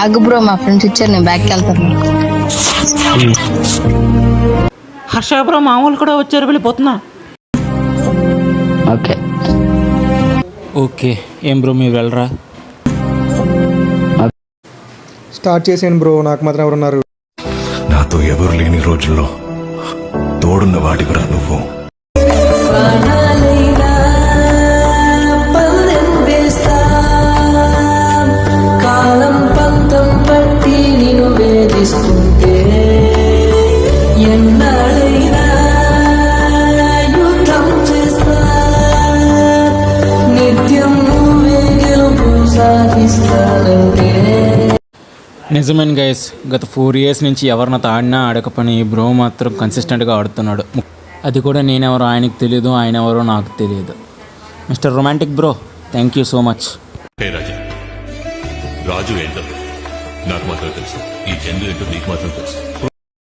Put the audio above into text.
ఆగు బ్రో, మా ఫ్రెండ్స్ ఇచ్చారు, నేను బ్యాక్కి వెళ్తాను. హర్ష బ్రో మామూలు కూడా వచ్చారు, వెళ్ళిపోతున్నా. ఓకే ఓకే ఏం బ్రో మీరు వెళ్ళరా? స్టార్ట్ చేసాను బ్రో, నాకు మాత్రం ఎవరున్నారు? నాతో ఎవరు లేని రోజుల్లో తోడున్న వాడివిరా నువ్వు. నిజమైన గైస్, గత 4 years నుంచి ఎవరు నాతో ఆడినా ఆడకపోయినా ఈ బ్రో మాత్రం కన్సిస్టెంట్గా ఆడుతున్నాడు. అది కూడా నేనెవరో ఆయనకు తెలియదు, ఆయన ఎవరో నాకు తెలియదు. Mister romantic bro, thank you so much. Hey Raja, Raju ఏంటో నాకు మాత్రం తెలుసు, ఈ జండు ఏంటో నీకు మాత్రం తెలుసు.